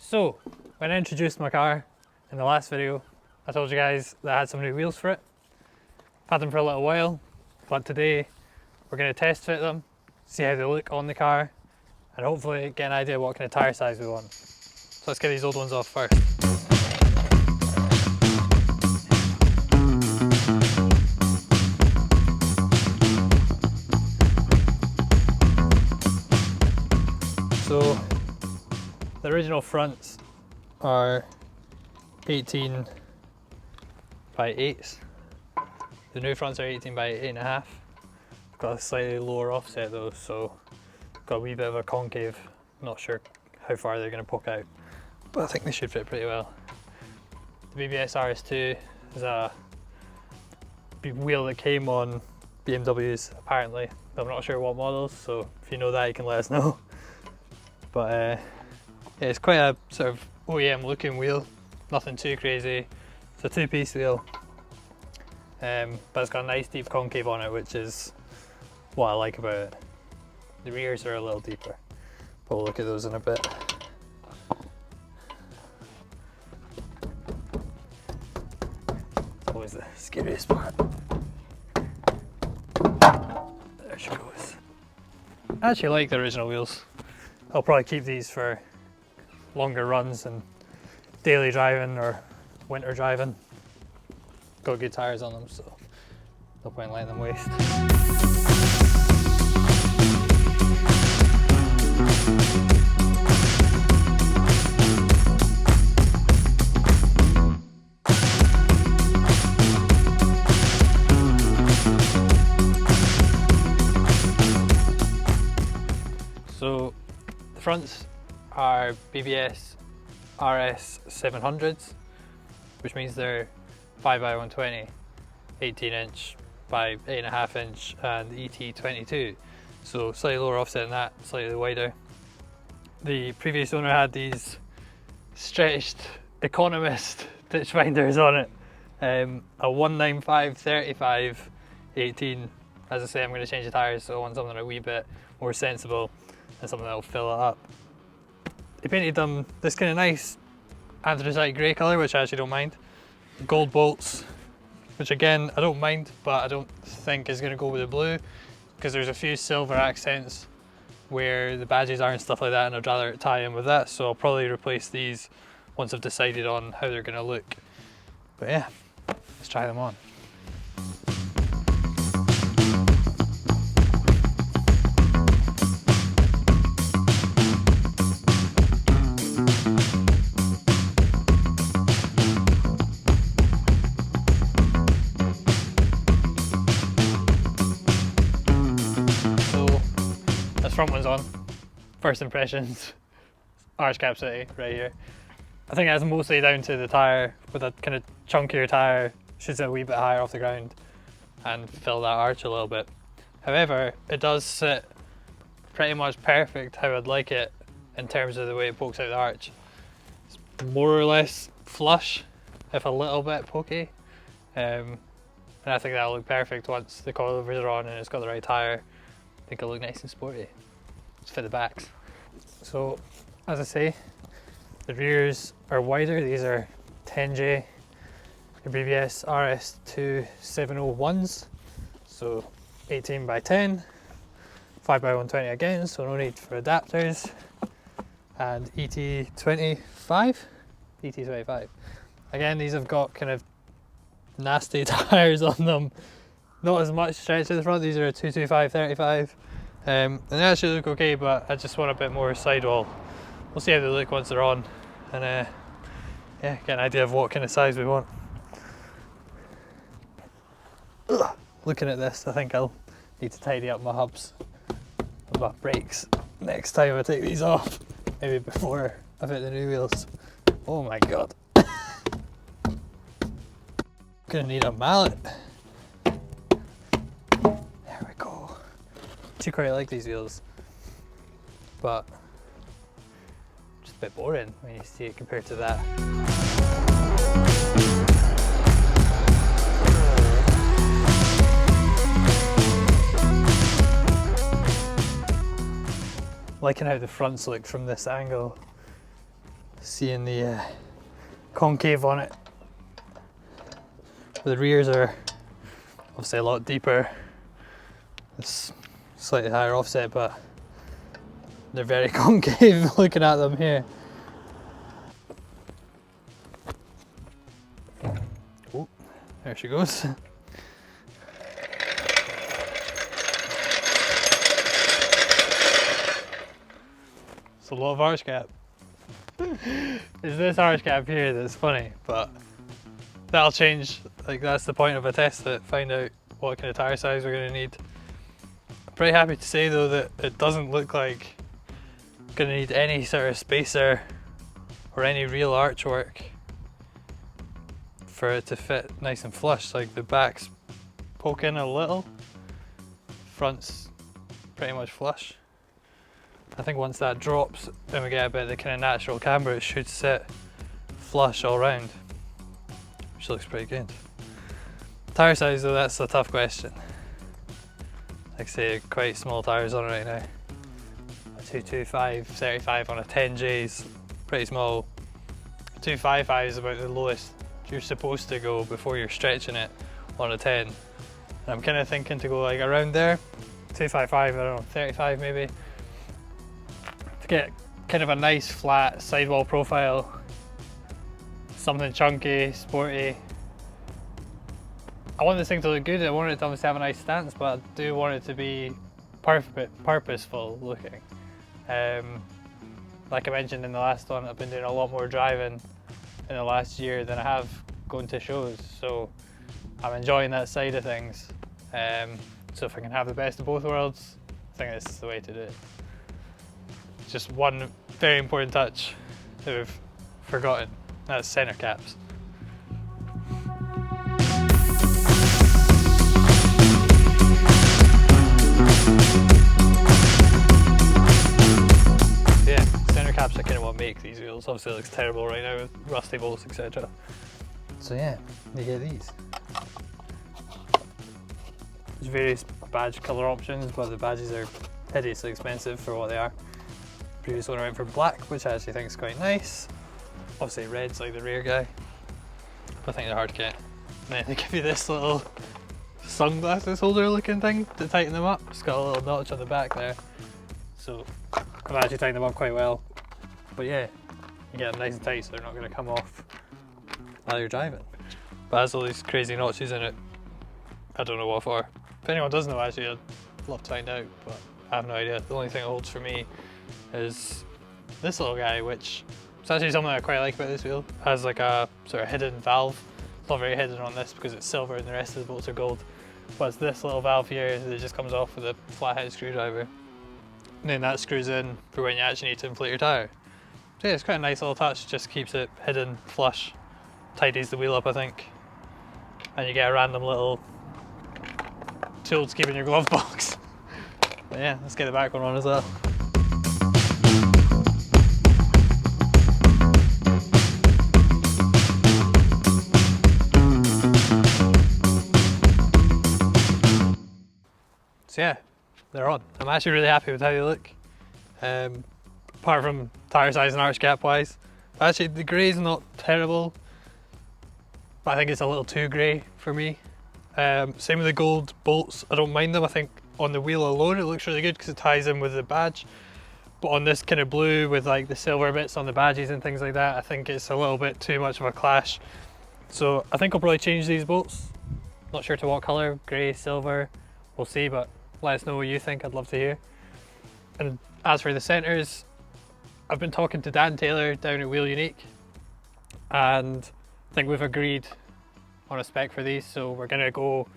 So, when I introduced my car in the last video, I told you guys that I had some new wheels for it. I've had them for a little while, but today we're going to test fit them, see how they look on the car, and hopefully get an idea of what kind of tyre size we want. So let's get these old ones off first. So the original fronts are 18 by 8s. The new fronts are 18 by 8.5. Got a slightly lower offset though, so got a wee bit of a concave. Not sure how far they're going to poke out, but I think they should fit pretty well. The BBS RS2 is a wheel that came on BMWs apparently. I'm not sure what models, so if you know that you can let us know. But yeah, it's quite a sort of OEM looking wheel, nothing too crazy. It's a two-piece wheel, but it's got a nice deep concave on it, which is what I like about it. The rears are a little deeper, but we'll look at those in a bit. It's always the scariest part. There she goes. I actually like the original wheels. I'll probably keep these for longer runs and daily driving or winter driving. Got good tyres on them, so no point in letting them waste. So the fronts are BBS RS700s, which means they're 5x120, 18" by 8.5" and ET22. So slightly lower offset than that, slightly wider. The previous owner had these stretched Economist ditch finders on it. A 195/35 18. As I say, I'm going to change the tyres, so I want something a wee bit more sensible and something that will fill it up. They painted them this kind of nice anthracite grey colour, which I actually don't mind. Gold bolts, which again I don't mind, but I don't think is going to go with the blue, because there's a few silver accents where the badges are and stuff like that, and I'd rather tie in with that, so I'll probably replace these once I've decided on how they're going to look. But yeah, let's try them on. Front one's on. First impressions, arch cap city right here. I think that's mostly down to the tyre. With a kind of chunkier tyre, should sit a wee bit higher off the ground and fill that arch a little bit. However, it does sit pretty much perfect how I'd like it in terms of the way it pokes out the arch. It's more or less flush, if a little bit pokey, and I think that'll look perfect once the coilovers are on and it's got the right tyre. I think it'll look nice and sporty. Let's fit the backs. So, as I say, the rears are wider. These are 10J BBS RS2 701s. So 18 by 10, 5x120 again, so no need for adapters. And ET25. Again, these have got kind of nasty tyres on them. Not as much stretch to the front. These are a 225/35. And they actually look okay, but I just want a bit more sidewall. We'll see how they look once they're on, and yeah, get an idea of what kind of size we want. Ugh. Looking at this, I think I'll need to tidy up my hubs and my brakes next time I take these off. Maybe before I fit the new wheels. Oh my god. Gonna need a mallet. I quite like these wheels, but just a bit boring when you see it compared to that. Liking how the fronts look from this angle. seeing the concave on it. The rears are obviously a lot deeper. It's slightly higher offset, but they're very concave looking at them here. Oh, there she goes. It's a lot of arch gap. It's this arch gap here that's funny, but that'll change. Like, that's the point of a test, that find out what kind of tyre size we're going to need. I'm pretty happy to say though that it doesn't look like going to need any sort of spacer or any real arch work for it to fit nice and flush. Like, the back's poking a little, front's pretty much flush. I think once that drops and we get a bit of the kind of natural camber, it should sit flush all round, which looks pretty good. Tyre size though, that's a tough question. Like I say, quite small tyres on it right now. A 225 35 on a 10J's, pretty small. 255 is about the lowest you're supposed to go before you're stretching it on a 10. And I'm kind of thinking to go like around there, 255, I don't know, 35 maybe. To get kind of a nice flat sidewall profile, something chunky, sporty. I want this thing to look good. I want it to obviously have a nice stance, but I do want it to be purposeful looking. Like I mentioned in the last one, I've been doing a lot more driving in the last year than I have going to shows, so I'm enjoying that side of things. So if I can have the best of both worlds, I think this is the way to do it. Just one very important touch that we've forgotten, that's centre caps. Yeah, centre caps are kind of what make these wheels. Obviously it looks terrible right now with rusty bolts, etc. So yeah, you get these. There's various badge colour options, but the badges are hideously expensive for what they are. Previous one I went for black, which I actually think is quite nice. Obviously red's like the rear guy, but I think they're hard to get. And then they give you this little sunglasses holder looking thing to tighten them up. It's got a little notch on the back there, so I've actually tightened them up quite well. But yeah, you get them nice and tight so they're not going to come off while you're driving. But it has all these crazy notches in it. I don't know what for. If anyone does know, actually, I'd love to find out, but I have no idea. The only thing it holds for me is this little guy, which is actually something I quite like about this wheel. It has like a sort of hidden valve. It's not very hidden on this because it's silver and the rest of the bolts are gold. But it's this little valve here that just comes off with a flathead screwdriver. And then that screws in for when you actually need to inflate your tyre. So yeah, it's quite a nice little touch, just keeps it hidden, flush, tidies the wheel up I think. And you get a random little tool to keep in your glove box. But yeah, let's get the back one on as well. So yeah, they're on. I'm actually really happy with how they look. Apart from tyre size and arch gap wise. Actually the grey's not terrible, but I think it's a little too grey for me. Same with the gold bolts, I don't mind them. I think on the wheel alone it looks really good because it ties in with the badge. But on this kind of blue with like the silver bits on the badges and things like that, I think it's a little bit too much of a clash. So I think I'll probably change these bolts. Not sure to what colour, grey, silver, we'll see, but let us know what you think, I'd love to hear. And as for the centres, I've been talking to Dan Taylor down at Wheel Unique, and I think we've agreed on a spec for these, so we're going to go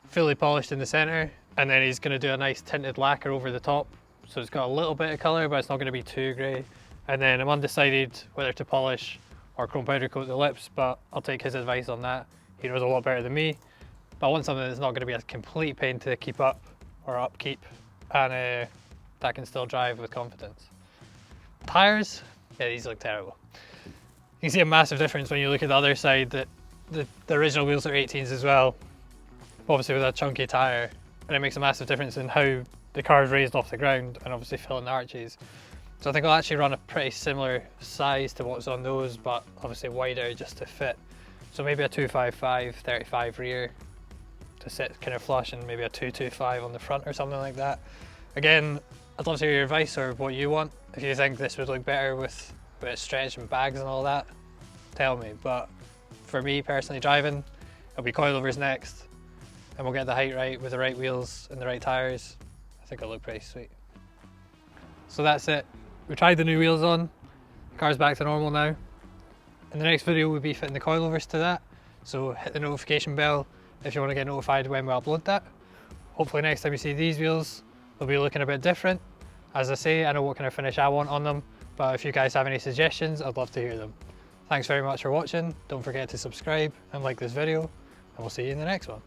fully polished in the centre, and then he's going to do a nice tinted lacquer over the top, so it's got a little bit of colour but it's not going to be too grey. And then I'm undecided whether to polish or chrome powder coat the lips, but I'll take his advice on that. He knows a lot better than me, but I want something that's not going to be a complete pain to keep up or upkeep, and that can still drive with confidence. Tyres, yeah, these look terrible. You can see a massive difference when you look at the other side, that the original wheels are 18s as well, obviously with a chunky tyre, and it makes a massive difference in how the car is raised off the ground and obviously filling the arches. So I think I'll actually run a pretty similar size to what's on those, but obviously wider just to fit. So maybe a 255, 35 rear to sit kind of flush, and maybe a 225 on the front or something like that. Again, I'd love to hear your advice or what you want. If you think this would look better with stretch and bags and all that, tell me. But for me personally driving, it'll be coilovers next, and we'll get the height right with the right wheels and the right tyres. I think it'll look pretty sweet. So that's it. We tried the new wheels on, the car's back to normal now. In the next video we'll be fitting the coilovers to that, so hit the notification bell if you want to get notified when we upload that. Hopefully next time you see these wheels, they'll be looking a bit different. As I say, I know what kind of finish I want on them, but if you guys have any suggestions, I'd love to hear them. Thanks very much for watching. Don't forget to subscribe and like this video, and we'll see you in the next one.